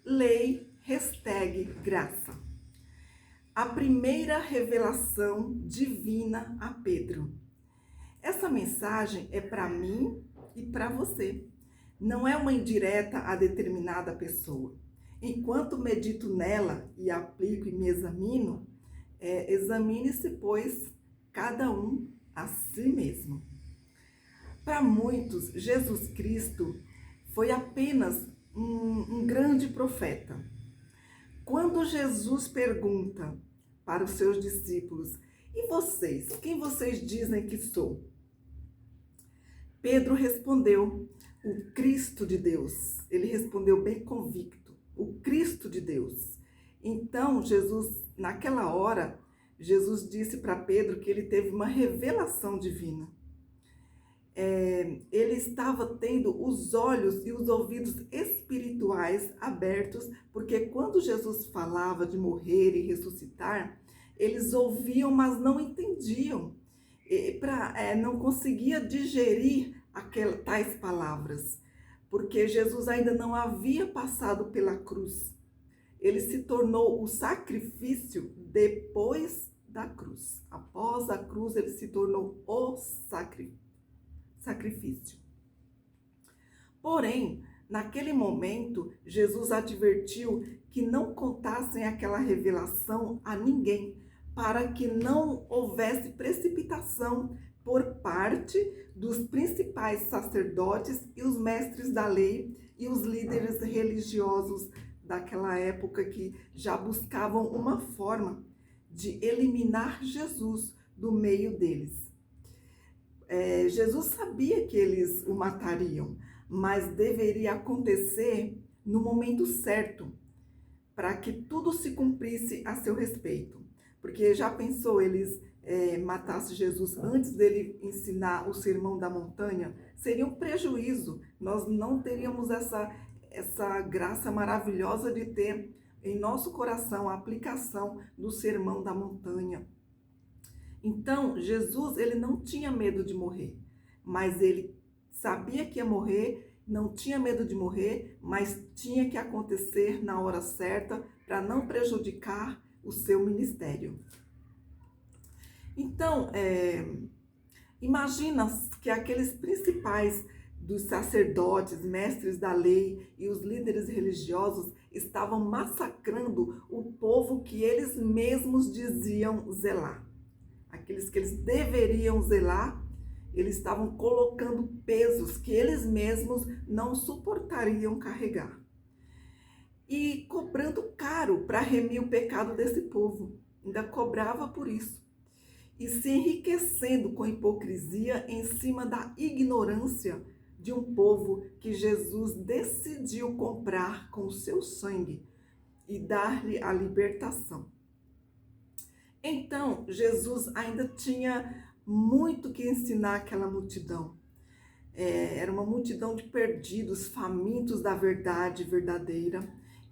Lei #graça. A primeira revelação divina a Pedro. Essa mensagem é para mim e para você. Não é uma indireta a determinada pessoa. Enquanto medito nela e aplico e me examino, examine-se, pois, cada um a si mesmo. Para muitos, Jesus Cristo foi apenas um grande profeta. Quando Jesus pergunta para os seus discípulos: e vocês? Quem vocês dizem que sou? Pedro respondeu: o Cristo de Deus. Ele respondeu bem convicto: o Cristo de Deus. Então, naquela hora, Jesus disse para Pedro que ele teve uma revelação divina. Ele estava tendo os olhos e os ouvidos espirituais abertos, porque quando Jesus falava de morrer e ressuscitar, eles ouviam, mas não entendiam, não conseguia digerir tais palavras, porque Jesus ainda não havia passado pela cruz. Ele se tornou o sacrifício depois da cruz. Após a cruz, ele se tornou o sacrifício. Porém, naquele momento, Jesus advertiu que não contassem aquela revelação a ninguém, para que não houvesse precipitação por parte dos principais sacerdotes e os mestres da lei e os líderes religiosos daquela época, que já buscavam uma forma de eliminar Jesus do meio deles. Jesus sabia que eles o matariam, mas deveria acontecer no momento certo, para que tudo se cumprisse a seu respeito. Porque já pensou eles matassem Jesus antes dele ensinar o Sermão da Montanha? Seria um prejuízo. Nós não teríamos essa graça maravilhosa de ter em nosso coração a aplicação do Sermão da Montanha. Então, Jesus, ele não tinha medo de morrer, mas ele sabia que ia morrer, não tinha medo de morrer, mas tinha que acontecer na hora certa para não prejudicar o seu ministério. Então, imagina que aqueles principais dos sacerdotes, mestres da lei e os líderes religiosos estavam massacrando o povo que eles mesmos diziam zelar. Aqueles que eles deveriam zelar, eles estavam colocando pesos que eles mesmos não suportariam carregar. E cobrando caro para remir o pecado desse povo. Ainda cobrava por isso. E se enriquecendo com hipocrisia em cima da ignorância de um povo que Jesus decidiu comprar com o seu sangue e dar-lhe a libertação. Então, Jesus ainda tinha muito que ensinar àquela multidão. Era uma multidão de perdidos, famintos da verdade verdadeira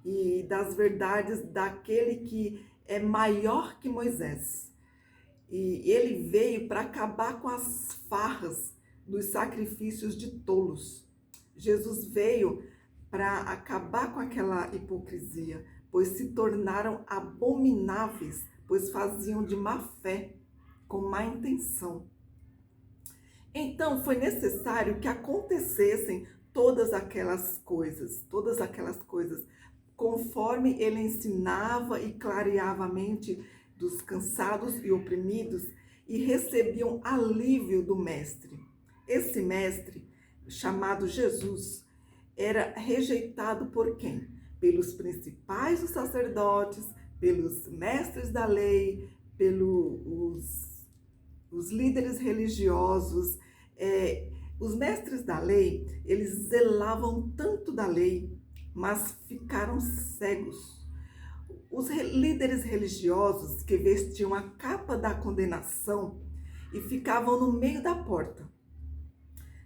e das verdades daquele que é maior que Moisés. E ele veio para acabar com as farras dos sacrifícios de tolos. Jesus veio para acabar com aquela hipocrisia, pois se tornaram abomináveis, pois faziam de má fé, com má intenção. Então foi necessário que acontecessem todas aquelas coisas, conforme ele ensinava e clareava a mente dos cansados e oprimidos, e recebiam alívio do mestre. Esse mestre, chamado Jesus, era rejeitado por quem? Pelos principais dos sacerdotes, pelos mestres da lei, pelos líderes religiosos. Os mestres da lei, eles zelavam tanto da lei, mas ficaram cegos. Os líderes religiosos que vestiam a capa da condenação e ficavam no meio da porta,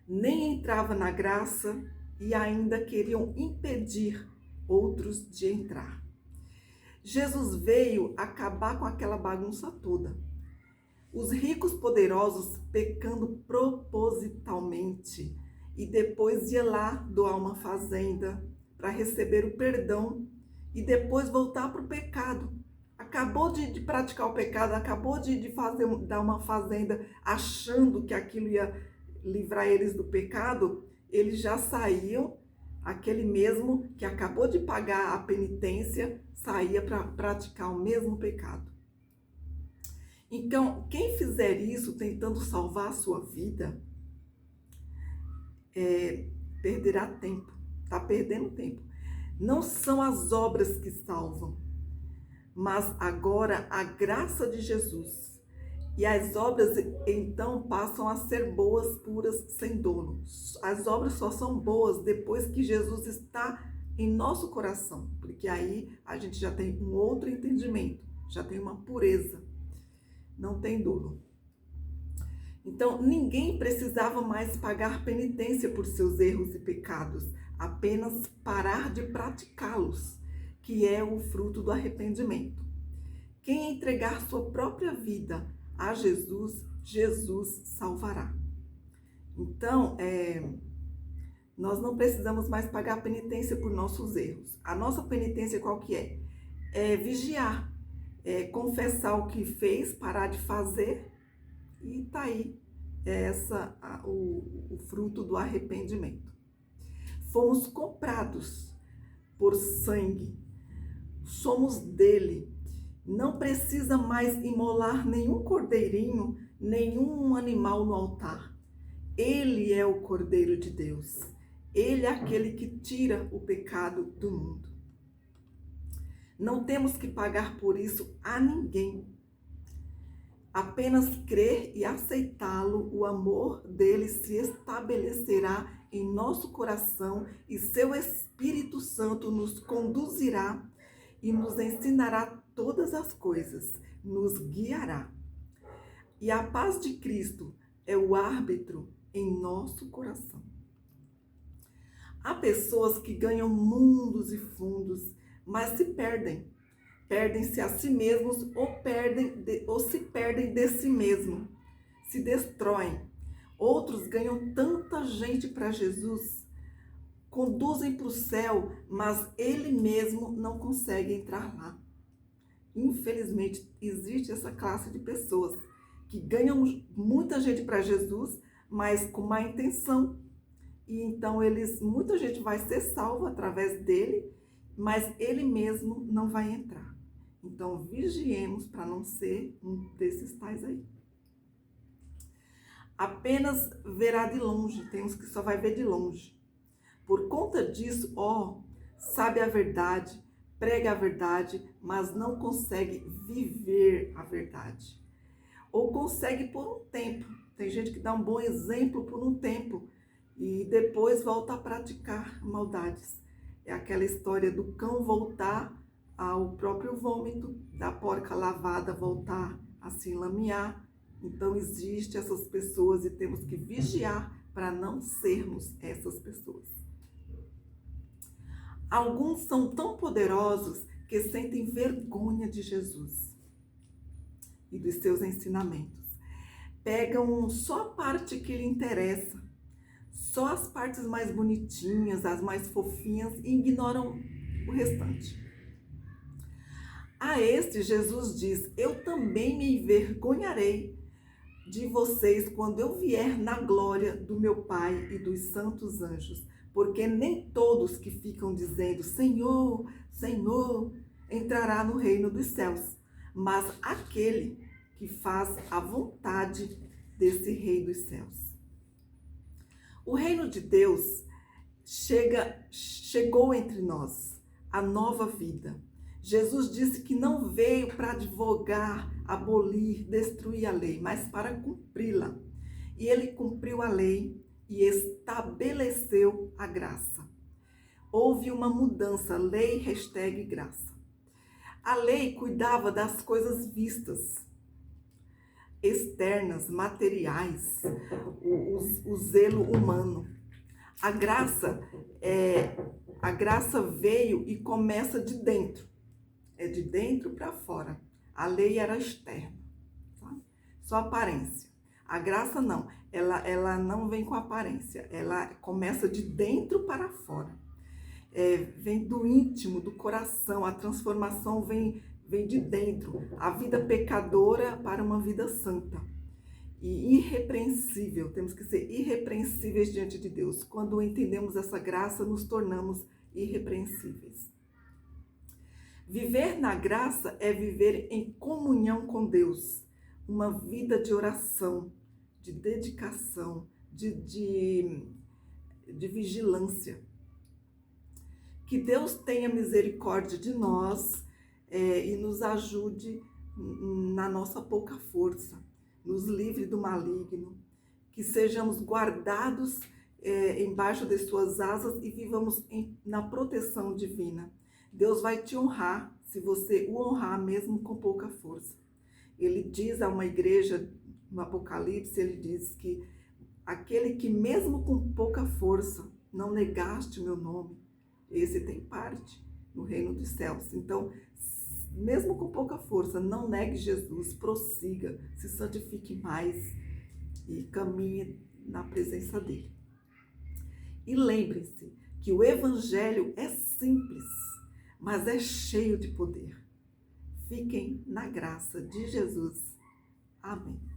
nem entravam na graça e ainda queriam impedir outros de entrar. Jesus veio acabar com aquela bagunça toda. Os ricos poderosos pecando propositalmente e depois ia lá doar uma fazenda para receber o perdão e depois voltar para o pecado. Acabou de praticar o pecado, acabou de dar uma fazenda achando que aquilo ia livrar eles do pecado, eles já saíam, aquele mesmo que acabou de pagar a penitência, saía para praticar o mesmo pecado. Então, quem fizer isso tentando salvar a sua vida, perderá tempo, está perdendo tempo. Não são as obras que salvam, mas agora a graça de Jesus. E as obras, então, passam a ser boas, puras, sem dono. As obras só são boas depois que Jesus está em nosso coração, porque aí a gente já tem um outro entendimento, já tem uma pureza, não tem dolo. Então, ninguém precisava mais pagar penitência por seus erros e pecados, apenas parar de praticá-los, que é o fruto do arrependimento. Quem entregar sua própria vida a Jesus, Jesus salvará. Então, nós não precisamos mais pagar penitência por nossos erros. A nossa penitência qual que é? É vigiar, confessar o que fez, parar de fazer, e tá aí o fruto do arrependimento. Fomos comprados por sangue, somos dele. Não precisa mais imolar nenhum cordeirinho, nenhum animal no altar. Ele é o Cordeiro de Deus. Ele é aquele que tira o pecado do mundo. Não temos que pagar por isso a ninguém. Apenas crer e aceitá-lo, o amor dele se estabelecerá em nosso coração e seu Espírito Santo nos conduzirá e nos ensinará todas as coisas, nos guiará. E a paz de Cristo é o árbitro em nosso coração. Há pessoas que ganham mundos e fundos, mas se perdem. Perdem-se a si mesmos ou se perdem de si mesmo, se destroem. Outros ganham tanta gente para Jesus, conduzem para o céu, mas ele mesmo não consegue entrar lá. Infelizmente, existe essa classe de pessoas que ganham muita gente para Jesus, mas com má intenção. E então muita gente vai ser salva através dele, mas ele mesmo não vai entrar. Então, vigiemos para não ser um desses tais aí. Apenas verá de longe, tem uns que só vai ver de longe. Por conta disso, sabe a verdade, prega a verdade, mas não consegue viver a verdade. Ou consegue por um tempo. Tem gente que dá um bom exemplo por um tempo e depois volta a praticar maldades. É aquela história do cão voltar ao próprio vômito, da porca lavada voltar a se enlamear. Então, existem essas pessoas e temos que vigiar para não sermos essas pessoas. Alguns são tão poderosos que sentem vergonha de Jesus e dos seus ensinamentos. Pegam só a parte que lhe interessa, só as partes mais bonitinhas, as mais fofinhas, e ignoram o restante. A este Jesus diz: eu também me envergonharei de vocês quando eu vier na glória do meu Pai e dos santos anjos, porque nem todos que ficam dizendo Senhor, Senhor, entrará no reino dos céus, mas aquele que faz a vontade desse Rei dos céus. O reino de Deus chegou entre nós, a nova vida. Jesus disse que não veio para advogar, abolir, destruir a lei, mas para cumpri-la. E ele cumpriu a lei e estabeleceu a graça. Houve uma mudança, lei # graça. A lei cuidava das coisas vistas, externas, materiais, o zelo humano. A graça veio e começa de dentro. É de dentro para fora. A lei era externa, sabe? Só aparência. A graça não, ela não vem com aparência, ela começa de dentro para fora. vem do íntimo, do coração, a transformação vem de dentro, a vida pecadora para uma vida santa. E irrepreensível, temos que ser irrepreensíveis diante de Deus. Quando entendemos essa graça, nos tornamos irrepreensíveis. Viver na graça é viver em comunhão com Deus, uma vida de oração, de dedicação, de vigilância. Que Deus tenha misericórdia de nós e nos ajude na nossa pouca força, nos livre do maligno, que sejamos guardados embaixo de suas asas e vivamos na proteção divina. Deus vai te honrar se você o honrar mesmo com pouca força. Ele diz a uma igreja no Apocalipse, ele diz que aquele que mesmo com pouca força não negaste o meu nome, esse tem parte no reino dos céus. Então, mesmo com pouca força, não negue Jesus, prossiga, se santifique mais e caminhe na presença dele. E lembre-se que o evangelho é simples, mas é cheio de poder. Fiquem na graça de Jesus. Amém.